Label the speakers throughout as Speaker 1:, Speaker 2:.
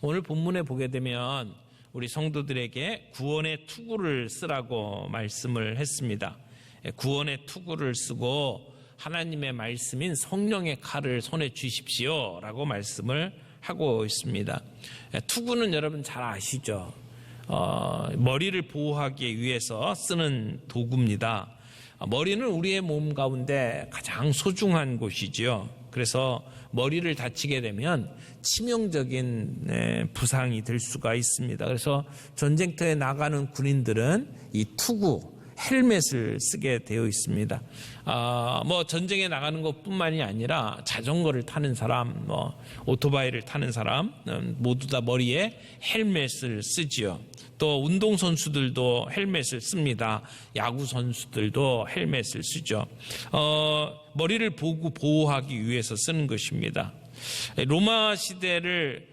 Speaker 1: 오늘 본문에 보게 되면 우리 성도들에게 구원의 투구를 쓰라고 말씀을 했습니다. 구원의 투구를 쓰고 하나님의 말씀인 성령의 칼을 손에 쥐십시오 라고 말씀을 하고 있습니다. 투구는 여러분 잘 아시죠? 머리를 보호하기 위해서 쓰는 도구입니다. 머리는 우리의 몸 가운데 가장 소중한 곳이지요. 그래서 머리를 다치게 되면 치명적인 부상이 될 수가 있습니다. 그래서 전쟁터에 나가는 군인들은 이 투구, 헬멧을 쓰게 되어 있습니다. 전쟁에 나가는 것뿐만이 아니라 자전거를 타는 사람, 오토바이를 타는 사람 모두 다 머리에 헬멧을 쓰지요. 또 운동선수들도 헬멧을 씁니다. 야구선수들도 헬멧을 쓰죠. 머리를 보호하기 위해서 쓰는 것입니다. 로마 시대를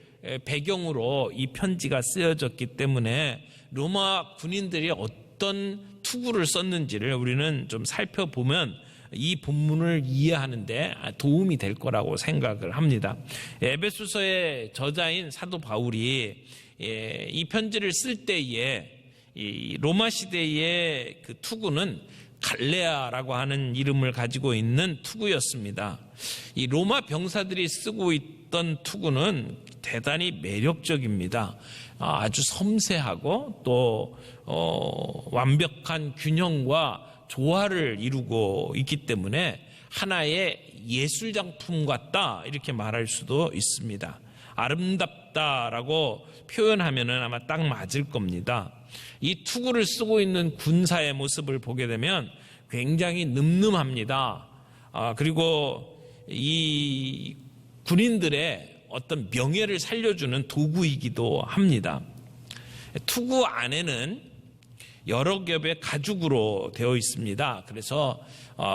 Speaker 1: 배경으로 이 편지가 쓰여졌기 때문에 로마 군인들이 어떤 투구를 썼는지를 우리는 좀 살펴보면 이 본문을 이해하는데 도움이 될 거라고 생각을 합니다. 에베소서의 저자인 사도 바울이 이 편지를 쓸 때에 이 로마 시대의 그 투구는 갈레아라고 하는 이름을 가지고 있는 투구였습니다. 이 로마 병사들이 쓰고 있던 투구는 대단히 매력적입니다. 아주 섬세하고 또 완벽한 균형과 조화를 이루고 있기 때문에 하나의 예술작품 같다 이렇게 말할 수도 있습니다. 아름답다라고 표현하면 아마 딱 맞을 겁니다. 이 투구를 쓰고 있는 군사의 모습을 보게 되면 굉장히 늠름합니다. 그리고 이 군인들의 어떤 명예를 살려주는 도구이기도 합니다. 투구 안에는 여러 겹의 가죽으로 되어 있습니다. 그래서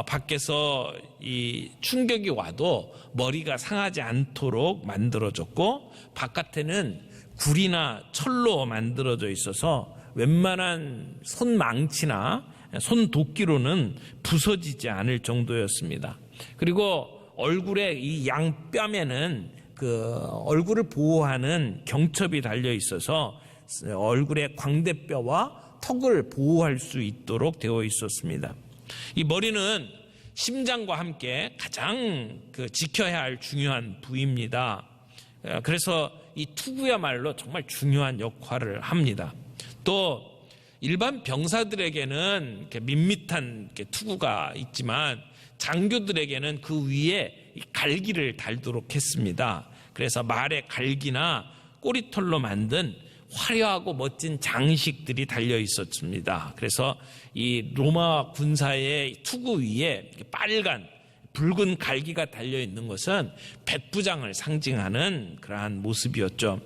Speaker 1: 밖에서 이 충격이 와도 머리가 상하지 않도록 만들어졌고 바깥에는 굴이나 철로 만들어져 있어서 웬만한 손망치나 손도끼로는 부서지지 않을 정도였습니다. 그리고 얼굴에 이 양뺨에는 그 얼굴을 보호하는 경첩이 달려 있어서 얼굴의 광대뼈와 턱을 보호할 수 있도록 되어 있었습니다. 이 머리는 심장과 함께 가장 지켜야 할 중요한 부위입니다. 그래서 이 투구야말로 정말 중요한 역할을 합니다. 또 일반 병사들에게는 밋밋한 투구가 있지만 장교들에게는 그 위에 갈기를 달도록 했습니다. 그래서 말의 갈기나 꼬리털로 만든 화려하고 멋진 장식들이 달려 있었습니다. 그래서 이 로마 군사의 투구 위에 빨간 붉은 갈기가 달려 있는 것은 백부장을 상징하는 그러한 모습이었죠.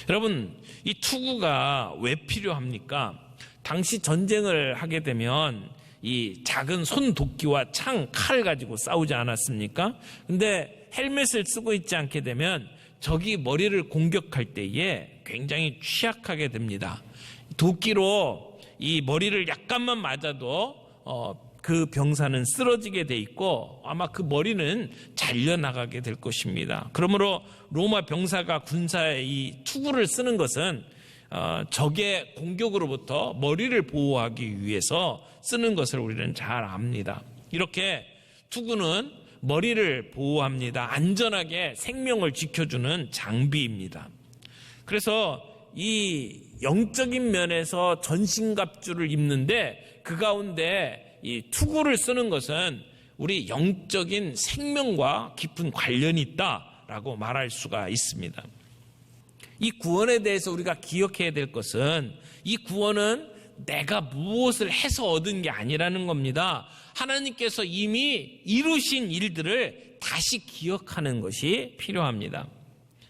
Speaker 1: 여러분, 이 투구가 왜 필요합니까? 당시 전쟁을 하게 되면 이 작은 손도끼와 창, 칼 가지고 싸우지 않았습니까? 근데 헬멧을 쓰고 있지 않게 되면 적이 머리를 공격할 때에 굉장히 취약하게 됩니다. 도끼로 이 머리를 약간만 맞아도 그 병사는 쓰러지게 돼 있고 아마 그 머리는 잘려나가게 될 것입니다. 그러므로 로마 병사가 군사의 이 투구를 쓰는 것은 적의 공격으로부터 머리를 보호하기 위해서 쓰는 것을 우리는 잘 압니다. 이렇게 투구는 머리를 보호합니다. 안전하게 생명을 지켜주는 장비입니다. 그래서 이 영적인 면에서 전신갑주를 입는데 그 가운데 이 투구를 쓰는 것은 우리 영적인 생명과 깊은 관련이 있다라고 말할 수가 있습니다. 이 구원에 대해서 우리가 기억해야 될 것은 이 구원은 내가 무엇을 해서 얻은 게 아니라는 겁니다. 하나님께서 이미 이루신 일들을 다시 기억하는 것이 필요합니다.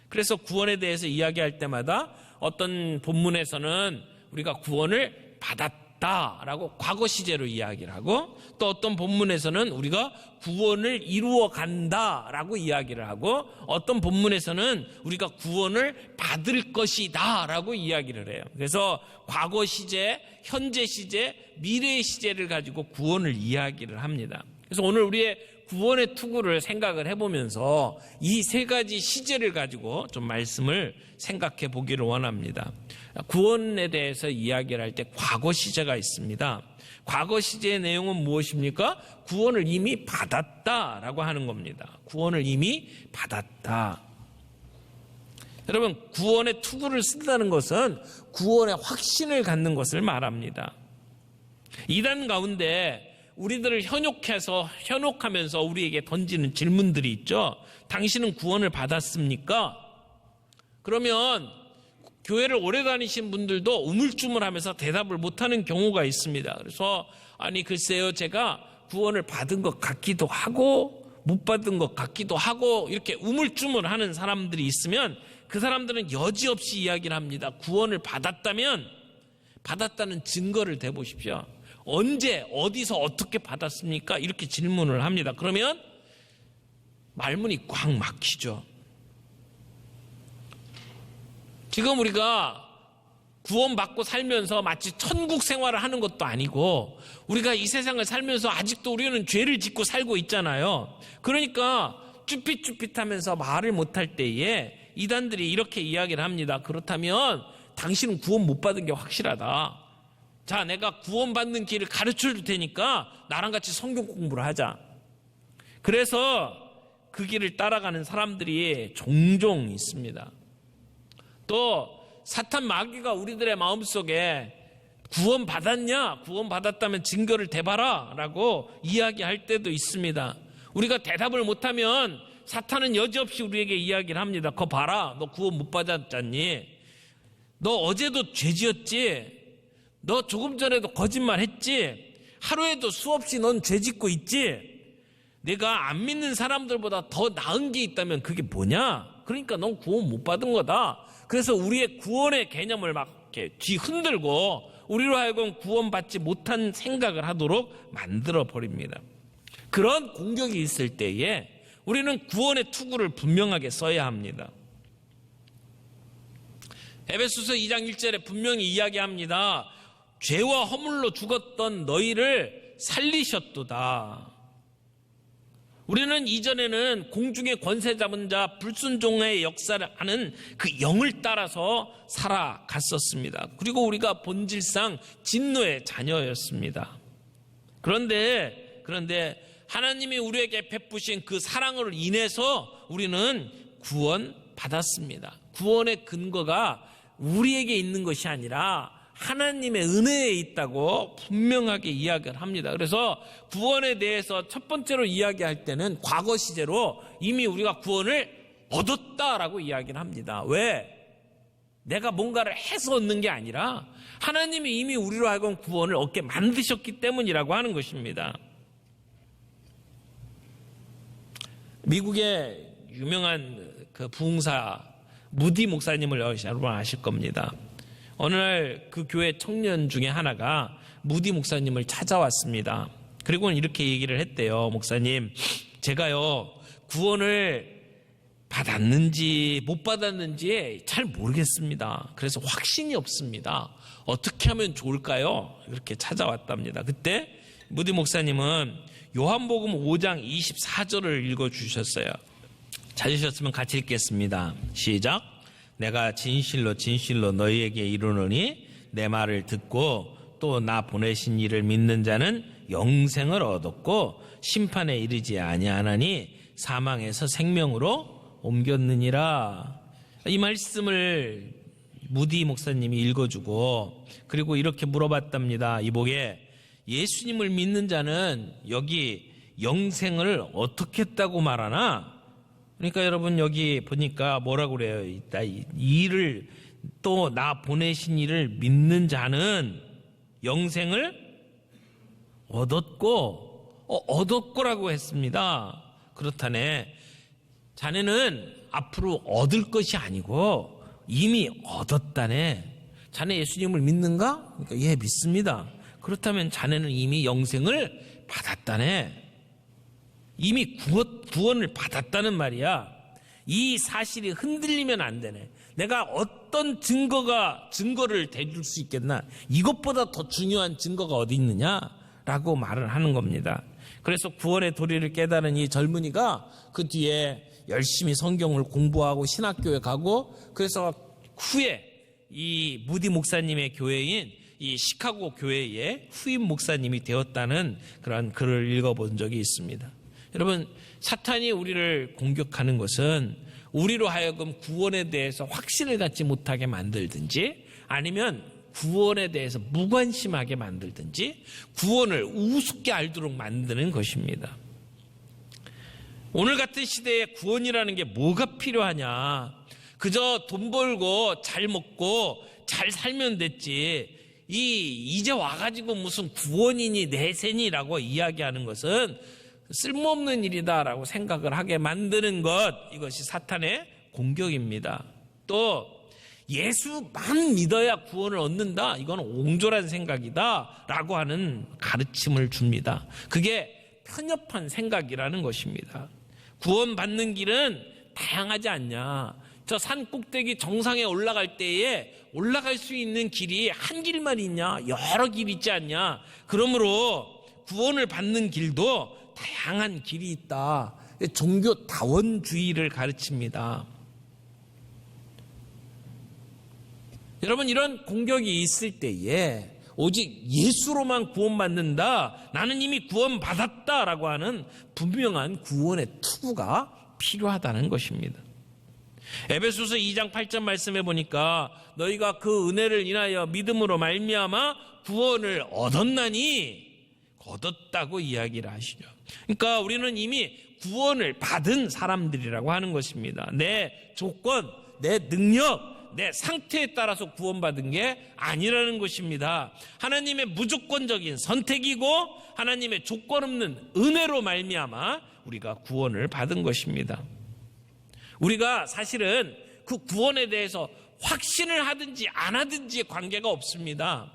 Speaker 1: 그래서 구원에 대해서 이야기할 때마다 어떤 본문에서는 우리가 구원을 받았다라고 과거 시제로 이야기를 하고 또 어떤 본문에서는 우리가 구원을 이루어 간다라고 이야기를 하고 어떤 본문에서는 우리가 구원을 받을 것이다라고 이야기를 해요. 그래서 과거 시제, 현재 시제, 미래의 시제를 가지고 구원을 이야기를 합니다. 그래서 오늘 우리의 구원의 투구를 생각을 해보면서 이 세 가지 시제를 가지고 좀 말씀을 생각해 보기를 원합니다. 구원에 대해서 이야기를 할 때 과거 시제가 있습니다. 과거 시제의 내용은 무엇입니까? 구원을 이미 받았다라고 하는 겁니다. 구원을 이미 받았다. 여러분, 구원의 투구를 쓴다는 것은 구원의 확신을 갖는 것을 말합니다. 이단 가운데 우리들을 현혹하면서 우리에게 던지는 질문들이 있죠. 당신은 구원을 받았습니까? 그러면 교회를 오래 다니신 분들도 우물쭈물하면서 대답을 못하는 경우가 있습니다. 그래서 아니 글쎄요, 제가 구원을 받은 것 같기도 하고 못 받은 것 같기도 하고 이렇게 우물쭈물하는 사람들이 있으면 그 사람들은 여지없이 이야기를 합니다. 구원을 받았다면 받았다는 증거를 대보십시오. 언제 어디서 어떻게 받았습니까? 이렇게 질문을 합니다. 그러면 말문이 꽉 막히죠. 지금 우리가 구원받고 살면서 마치 천국 생활을 하는 것도 아니고 우리가 이 세상을 살면서 아직도 우리는 죄를 짓고 살고 있잖아요. 그러니까 쭈삣쭈삣하면서 말을 못할 때에 이단들이 이렇게 이야기를 합니다. 그렇다면 당신은 구원 못 받은 게 확실하다. 자, 내가 구원받는 길을 가르쳐 줄 테니까 나랑 같이 성경 공부를 하자. 그래서 그 길을 따라가는 사람들이 종종 있습니다. 또 사탄 마귀가 우리들의 마음속에 구원받았냐? 구원받았다면 증거를 대봐라 라고 이야기할 때도 있습니다. 우리가 대답을 못하면 사탄은 여지없이 우리에게 이야기를 합니다. 그거 봐라, 너 구원 못 받았잖니? 너 어제도 죄지었지? 너 조금 전에도 거짓말했지? 하루에도 수없이 넌 죄짓고 있지? 내가 안 믿는 사람들보다 더 나은 게 있다면 그게 뭐냐? 그러니까 넌 구원 못 받은 거다. 그래서 우리의 구원의 개념을 막 이렇게 뒤흔들고 우리로 하여금 구원받지 못한 생각을 하도록 만들어 버립니다. 그런 공격이 있을 때에 우리는 구원의 투구를 분명하게 써야 합니다. 에베소서 2장 1절에 분명히 이야기합니다. 죄와 허물로 죽었던 너희를 살리셨도다. 우리는 이전에는 공중의 권세 잡은 자 불순종의 역사를 하는 그 영을 따라서 살아갔었습니다. 그리고 우리가 본질상 진노의 자녀였습니다. 그런데 하나님이 우리에게 베푸신 그 사랑으로 인해서 우리는 구원받았습니다. 구원의 근거가 우리에게 있는 것이 아니라 하나님의 은혜에 있다고 분명하게 이야기를 합니다. 그래서 구원에 대해서 첫 번째로 이야기할 때는 과거 시제로 이미 우리가 구원을 얻었다라고 이야기를 합니다. 왜? 내가 뭔가를 해서 얻는 게 아니라 하나님이 이미 우리로 하여금 구원을 얻게 만드셨기 때문이라고 하는 것입니다. 미국의 유명한 그 부흥사 무디 목사님을 여러분 아실 겁니다. 어느 날 그 교회 청년 중에 하나가 무디 목사님을 찾아왔습니다. 그리고는 이렇게 얘기를 했대요. 목사님, 제가요 구원을 받았는지 못 받았는지 잘 모르겠습니다. 그래서 확신이 없습니다. 어떻게 하면 좋을까요? 이렇게 찾아왔답니다. 그때 무디 목사님은 요한복음 5장 24절을 읽어주셨어요. 찾으셨으면 같이 읽겠습니다. 시작. 내가 진실로 진실로 너희에게 이르노니 내 말을 듣고 또 나 보내신 이를 믿는 자는 영생을 얻었고 심판에 이르지 아니하나니 사망에서 생명으로 옮겼느니라. 이 말씀을 무디 목사님이 읽어주고 그리고 이렇게 물어봤답니다. 이복에 예수님을 믿는 자는 여기 영생을 어떻게 했다고 말하나? 그러니까 여러분 여기 보니까 뭐라고 그래요? 이를 또 나 보내신 이를 믿는 자는 영생을 얻었고라고 했습니다. 그렇다네. 자네는 앞으로 얻을 것이 아니고 이미 얻었다네. 자네 예수님을 믿는가? 그러니까 예, 믿습니다. 그렇다면 자네는 이미 영생을 받았다네. 이미 구원을 받았다는 말이야. 이 사실이 흔들리면 안 되네. 내가 어떤 증거를 대줄 수 있겠나? 이것보다 더 중요한 증거가 어디 있느냐라고 말을 하는 겁니다. 그래서 구원의 도리를 깨달은 이 젊은이가 그 뒤에 열심히 성경을 공부하고 신학교에 가고, 그래서 후에 이 무디 목사님의 교회인 이 시카고 교회의 후임 목사님이 되었다는 그런 글을 읽어본 적이 있습니다. 여러분, 사탄이 우리를 공격하는 것은 우리로 하여금 구원에 대해서 확신을 갖지 못하게 만들든지, 아니면 구원에 대해서 무관심하게 만들든지, 구원을 우습게 알도록 만드는 것입니다. 오늘 같은 시대에 구원이라는 게 뭐가 필요하냐? 그저 돈 벌고 잘 먹고 잘 살면 됐지, 이제 와가지고 무슨 구원이니 내세니라고 이야기하는 것은 쓸모없는 일이다라고 생각을 하게 만드는 것, 이것이 사탄의 공격입니다. 또 예수만 믿어야 구원을 얻는다, 이건 옹졸한 생각이다 라고 하는 가르침을 줍니다. 그게 편협한 생각이라는 것입니다. 구원받는 길은 다양하지 않냐? 저 산 꼭대기 정상에 올라갈 때에 올라갈 수 있는 길이 한 길만 있냐? 여러 길 있지 않냐? 그러므로 구원을 받는 길도 다양한 길이 있다. 종교 다원주의를 가르칩니다. 여러분, 이런 공격이 있을 때에 오직 예수로만 구원받는다, 나는 이미 구원받았다라고 하는 분명한 구원의 투구가 필요하다는 것입니다. 에베소서 2장 8절 말씀해 보니까 너희가 그 은혜를 인하여 믿음으로 말미암아 구원을 얻었다고 이야기를 하시죠. 그러니까 우리는 이미 구원을 받은 사람들이라고 하는 것입니다. 내 조건, 내 능력, 내 상태에 따라서 구원받은 게 아니라는 것입니다. 하나님의 무조건적인 선택이고 하나님의 조건 없는 은혜로 말미암아 우리가 구원을 받은 것입니다. 우리가 사실은 그 구원에 대해서 확신을 하든지 안 하든지의 관계가 없습니다.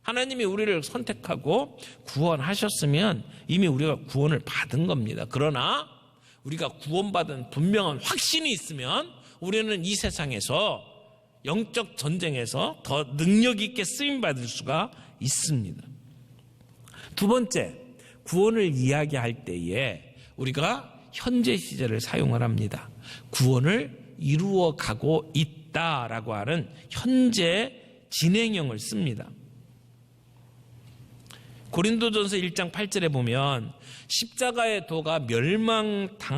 Speaker 1: 하나님이 우리를 선택하고 구원하셨으면 이미 우리가 구원을 받은 겁니다. 그러나 우리가 구원받은 분명한 확신이 있으면 우리는 이 세상에서 영적 전쟁에서 더 능력 있게 쓰임받을 수가 있습니다. 두 번째, 구원을 이야기할 때에 우리가 현재 시제를 사용을 합니다. 구원을 이루어가고 있다라고 하는 현재 진행형을 씁니다. 고린도전서 1장 8절에 보면 십자가의 도가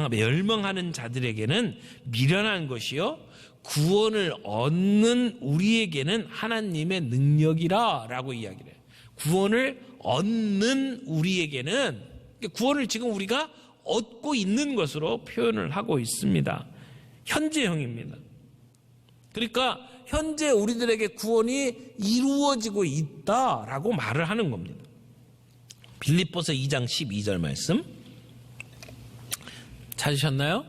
Speaker 1: 멸망하는 자들에게는 미련한 것이요 구원을 얻는 우리에게는 하나님의 능력이라 라고 이야기를 해요. 구원을 얻는 우리에게는, 구원을 지금 우리가 얻고 있는 것으로 표현을 하고 있습니다. 현재형입니다. 그러니까 현재 우리들에게 구원이 이루어지고 있다라고 말을 하는 겁니다. 빌립보서 2장 12절 말씀 찾으셨나요?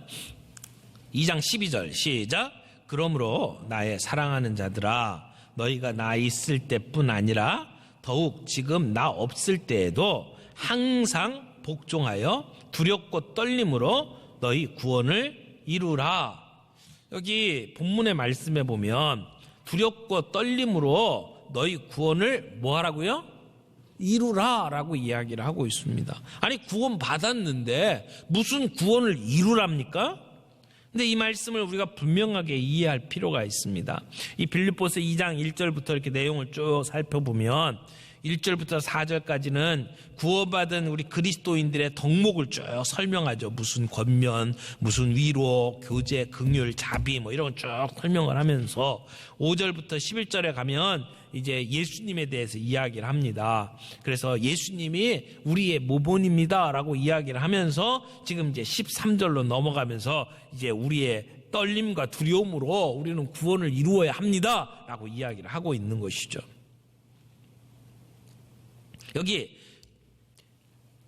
Speaker 1: 2장 12절 시작. 그러므로 나의 사랑하는 자들아, 너희가 나 있을 때뿐 아니라 더욱 지금 나 없을 때에도 항상 복종하여 두렵고 떨림으로 너희 구원을 이루라. 여기 본문의 말씀에 보면 두렵고 떨림으로 너희 구원을 뭐 하라고요? 이루라 라고 이야기를 하고 있습니다. 아니, 구원 받았는데 무슨 구원을 이루랍니까? 근데 이 말씀을 우리가 분명하게 이해할 필요가 있습니다. 이 빌립보서 2장 1절부터 이렇게 내용을 쭉 살펴보면 1절부터 4절까지는 구원받은 우리 그리스도인들의 덕목을 쭉 설명하죠. 무슨 권면, 무슨 위로, 교제, 긍휼, 자비 뭐 이런 걸 쭉 설명을 하면서 5절부터 11절에 가면 이제 예수님에 대해서 이야기를 합니다. 그래서 예수님이 우리의 모본입니다 라고 이야기를 하면서 지금 이제 13절로 넘어가면서 이제 우리의 떨림과 두려움으로 우리는 구원을 이루어야 합니다 라고 이야기를 하고 있는 것이죠. 여기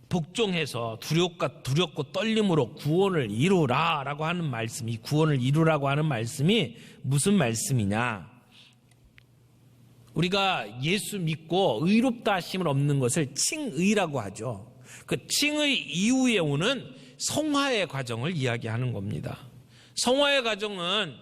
Speaker 1: 복종해서 두렵고 떨림으로 구원을 이루라 라고 하는 말씀, 이 구원을 이루라고 하는 말씀이 무슨 말씀이냐? 우리가 예수 믿고 의롭다 하심을 얻는 것을 칭의라고 하죠. 그 칭의 이후에 오는 성화의 과정을 이야기하는 겁니다. 성화의 과정은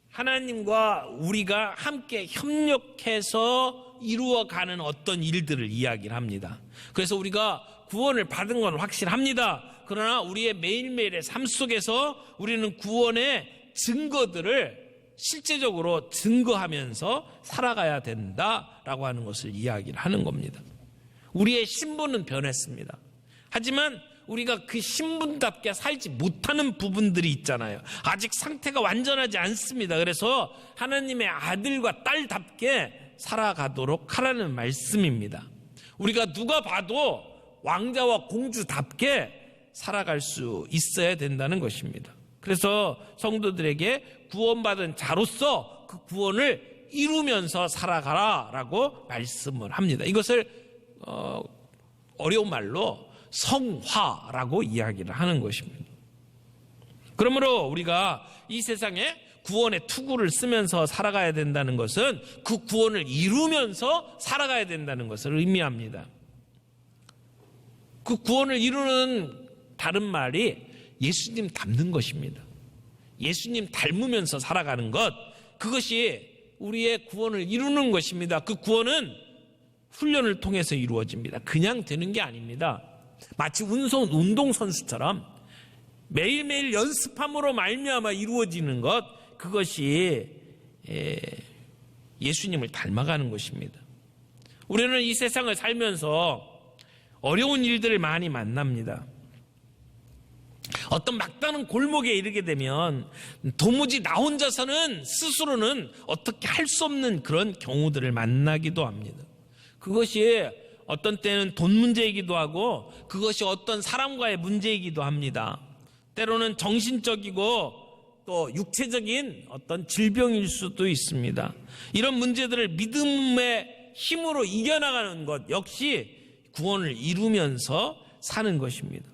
Speaker 1: 하나님과 우리가 함께 협력해서 이루어가는 어떤 일들을 이야기를 합니다. 그래서 우리가 구원을 받은 건 확실합니다. 그러나 우리의 매일매일의 삶 속에서 우리는 구원의 증거들을 실제적으로 증거하면서 살아가야 된다라고 하는 것을 이야기를 하는 겁니다. 우리의 신분은 변했습니다. 하지만 우리가 그 신분답게 살지 못하는 부분들이 있잖아요. 아직 상태가 완전하지 않습니다. 그래서 하나님의 아들과 딸답게 살아가도록 하라는 말씀입니다. 우리가 누가 봐도 왕자와 공주답게 살아갈 수 있어야 된다는 것입니다. 그래서 성도들에게 구원받은 자로서 그 구원을 이루면서 살아가라라고 말씀을 합니다. 이것을 어려운 말로 성화라고 이야기를 하는 것입니다. 그러므로 우리가 이 세상에 구원의 투구를 쓰면서 살아가야 된다는 것은 그 구원을 이루면서 살아가야 된다는 것을 의미합니다. 그 구원을 이루는 다른 말이 예수님 닮는 것입니다. 예수님 닮으면서 살아가는 것, 그것이 우리의 구원을 이루는 것입니다. 그 구원은 훈련을 통해서 이루어집니다. 그냥 되는 게 아닙니다. 마치 운동선수처럼 매일매일 연습함으로 말미암아 이루어지는 것, 그것이 예수님을 닮아가는 것입니다. 우리는 이 세상을 살면서 어려운 일들을 많이 만납니다. 어떤 막다른 골목에 이르게 되면 도무지 나 혼자서는 스스로는 어떻게 할 수 없는 그런 경우들을 만나기도 합니다. 그것이 어떤 때는 돈 문제이기도 하고 그것이 어떤 사람과의 문제이기도 합니다. 때로는 정신적이고 또 육체적인 어떤 질병일 수도 있습니다. 이런 문제들을 믿음의 힘으로 이겨나가는 것 역시 구원을 이루면서 사는 것입니다.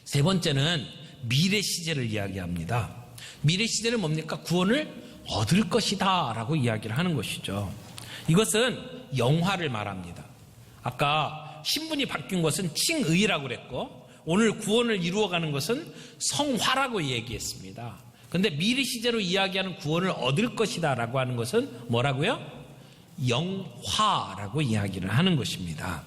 Speaker 1: 세 번째는 미래 시제를 이야기합니다. 미래 시제는 뭡니까? 구원을 얻을 것이다 라고 이야기를 하는 것이죠. 이것은 영화를 말합니다. 아까 신분이 바뀐 것은 칭의라고 그랬고 오늘 구원을 이루어가는 것은 성화라고 얘기했습니다. 그런데 미래 시제로 이야기하는 구원을 얻을 것이다 라고 하는 것은 뭐라고요? 영화라고 이야기를 하는 것입니다.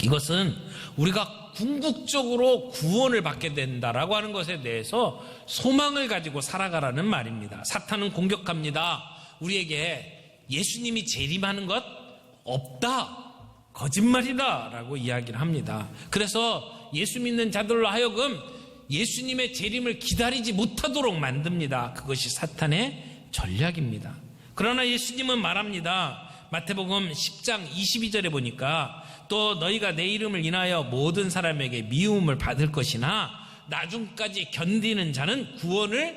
Speaker 1: 이것은 우리가 궁극적으로 구원을 받게 된다라고 하는 것에 대해서 소망을 가지고 살아가라는 말입니다. 사탄은 공격합니다. 우리에게 예수님이 재림하는 것 없다, 거짓말이다 라고 이야기를 합니다. 그래서 예수 믿는 자들로 하여금 예수님의 재림을 기다리지 못하도록 만듭니다. 그것이 사탄의 전략입니다. 그러나 예수님은 말합니다. 마태복음 10장 22절에 보니까 또 너희가 내 이름을 인하여 모든 사람에게 미움을 받을 것이나 나중까지 견디는 자는 구원을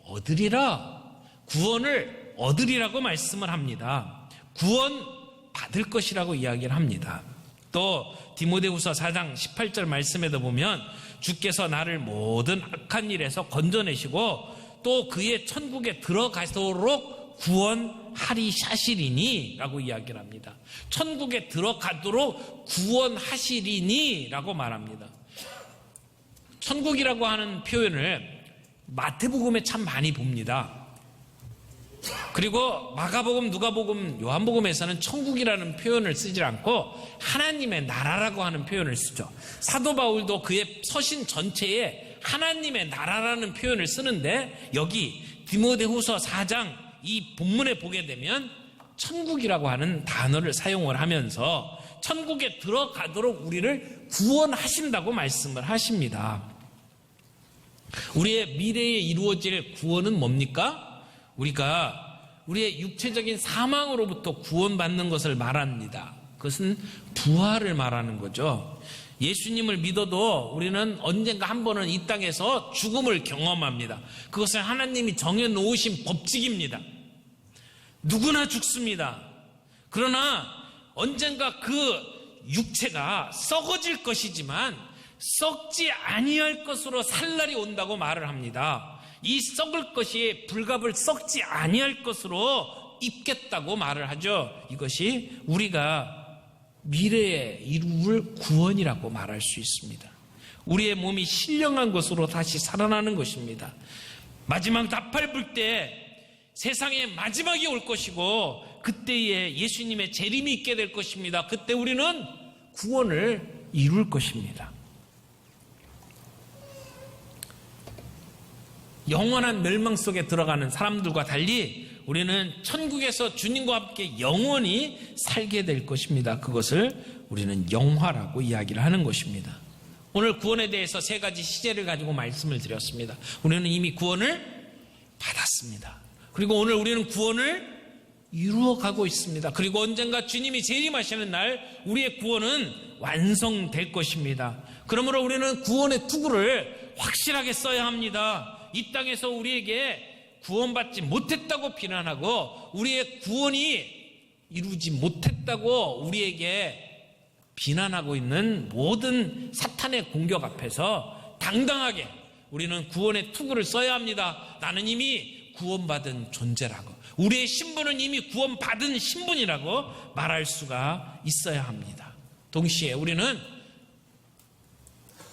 Speaker 1: 얻으리라. 구원을 얻으리라고 말씀을 합니다. 구원 받을 것이라고 이야기를 합니다. 또 디모데후서 4장 18절 말씀에도 보면 주께서 나를 모든 악한 일에서 건져내시고 또 그의 천국에 들어가도록 구원하리샤시리니 라고 이야기를 합니다. 천국에 들어가도록 구원하시리니 라고 말합니다. 천국이라고 하는 표현을 마태복음에 참 많이 봅니다. 그리고 마가복음, 누가복음, 요한복음에서는 천국이라는 표현을 쓰지 않고 하나님의 나라라고 하는 표현을 쓰죠. 사도 바울도 그의 서신 전체에 하나님의 나라라는 표현을 쓰는데 여기 디모데후서 4장 이 본문에 보게 되면 천국이라고 하는 단어를 사용을 하면서 천국에 들어가도록 우리를 구원하신다고 말씀을 하십니다. 우리의 미래에 이루어질 구원은 뭡니까? 우리가 우리의 육체적인 사망으로부터 구원받는 것을 말합니다. 그것은 부활을 말하는 거죠. 예수님을 믿어도 우리는 언젠가 한 번은 이 땅에서 죽음을 경험합니다. 그것은 하나님이 정해놓으신 법칙입니다. 누구나 죽습니다. 그러나 언젠가 그 육체가 썩어질 것이지만 썩지 아니할 것으로 살 날이 온다고 말을 합니다. 이 썩을 것이 불갑을 썩지 아니할 것으로 입겠다고 말을 하죠. 이것이 우리가 미래에 이룰 구원이라고 말할 수 있습니다. 우리의 몸이 신령한 것으로 다시 살아나는 것입니다. 마지막 나팔 불 때 세상의 마지막이 올 것이고 그때에 예수님의 재림이 있게 될 것입니다. 그때 우리는 구원을 이룰 것입니다. 영원한 멸망 속에 들어가는 사람들과 달리 우리는 천국에서 주님과 함께 영원히 살게 될 것입니다. 그것을 우리는 영화라고 이야기를 하는 것입니다. 오늘 구원에 대해서 세 가지 시제를 가지고 말씀을 드렸습니다. 우리는 이미 구원을 받았습니다. 그리고 오늘 우리는 구원을 이루어가고 있습니다. 그리고 언젠가 주님이 재림하시는 날 우리의 구원은 완성될 것입니다. 그러므로 우리는 구원의 투구를 확실하게 써야 합니다. 이 땅에서 우리에게 구원받지 못했다고 비난하고 우리의 구원이 이루지 못했다고 우리에게 비난하고 있는 모든 사탄의 공격 앞에서 당당하게 우리는 구원의 투구를 써야 합니다. 나는 이미 구원받은 존재라고, 우리의 신분은 이미 구원받은 신분이라고 말할 수가 있어야 합니다. 동시에 우리는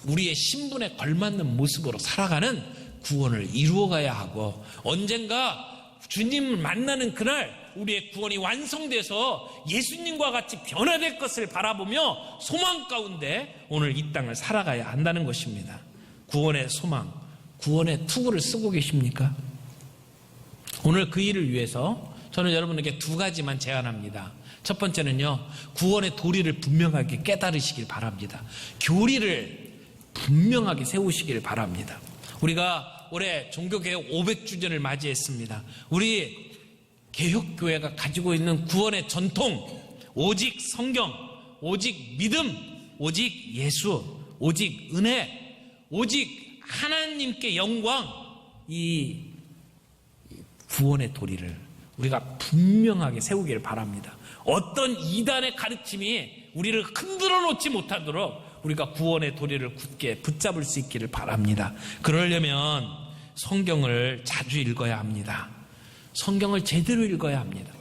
Speaker 1: 우리의 신분에 걸맞는 모습으로 살아가는 구원을 이루어가야 하고, 언젠가 주님을 만나는 그날 우리의 구원이 완성돼서 예수님과 같이 변화될 것을 바라보며 소망 가운데 오늘 이 땅을 살아가야 한다는 것입니다. 구원의 소망, 구원의 투구를 쓰고 계십니까? 오늘 그 일을 위해서 저는 여러분에게 두 가지만 제안합니다. 첫 번째는요, 구원의 도리를 분명하게 깨달으시길 바랍니다. 교리를 분명하게 세우시길 바랍니다. 우리가 올해 종교개혁 500주년을 맞이했습니다. 우리 개혁교회가 가지고 있는 구원의 전통, 오직 성경, 오직 믿음, 오직 예수, 오직 은혜, 오직 하나님께 영광, 이 구원의 도리를 우리가 분명하게 세우기를 바랍니다. 어떤 이단의 가르침이 우리를 흔들어 놓지 못하도록 우리가 구원의 도리를 굳게 붙잡을 수 있기를 바랍니다. 그러려면 성경을 자주 읽어야 합니다. 성경을 제대로 읽어야 합니다.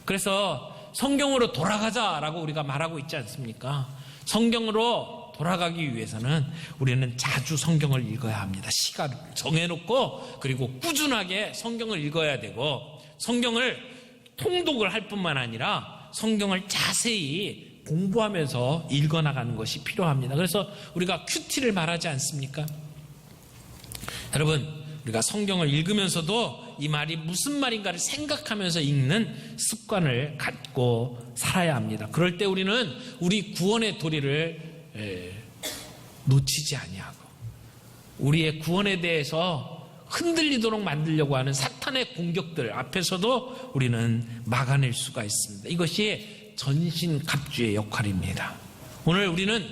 Speaker 1: 그래서 성경으로 돌아가자라고 우리가 말하고 있지 않습니까? 성경으로 돌아가기 위해서는 우리는 자주 성경을 읽어야 합니다. 시간을 정해놓고 그리고 꾸준하게 성경을 읽어야 되고, 성경을 통독을 할 뿐만 아니라 성경을 자세히 공부하면서 읽어나가는 것이 필요합니다. 그래서 우리가 큐티를 말하지 않습니까? 여러분, 우리가 성경을 읽으면서도 이 말이 무슨 말인가를 생각하면서 읽는 습관을 갖고 살아야 합니다. 그럴 때 우리는 우리 구원의 도리를 놓치지 아니하고, 우리의 구원에 대해서 흔들리도록 만들려고 하는 사탄의 공격들 앞에서도 우리는 막아낼 수가 있습니다. 이것이 전신갑주의 역할입니다. 오늘 우리는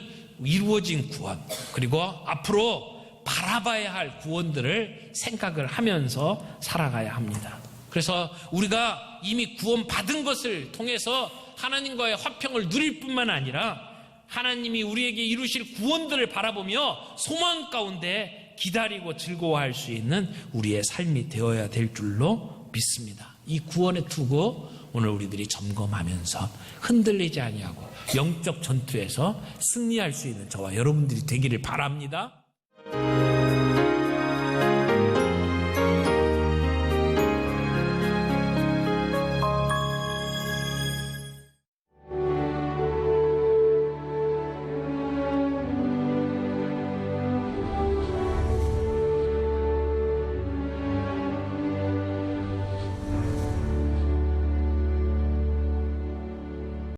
Speaker 1: 이루어진 구원, 그리고 앞으로 바라봐야 할 구원들을 생각을 하면서 살아가야 합니다. 그래서 우리가 이미 구원받은 것을 통해서 하나님과의 화평을 누릴 뿐만 아니라 하나님이 우리에게 이루실 구원들을 바라보며 소망 가운데 기다리고 즐거워할 수 있는 우리의 삶이 되어야 될 줄로 믿습니다. 이 구원의 투구 오늘 우리들이 점검하면서 흔들리지 아니하고 영적 전투에서 승리할 수 있는 저와 여러분들이 되기를 바랍니다.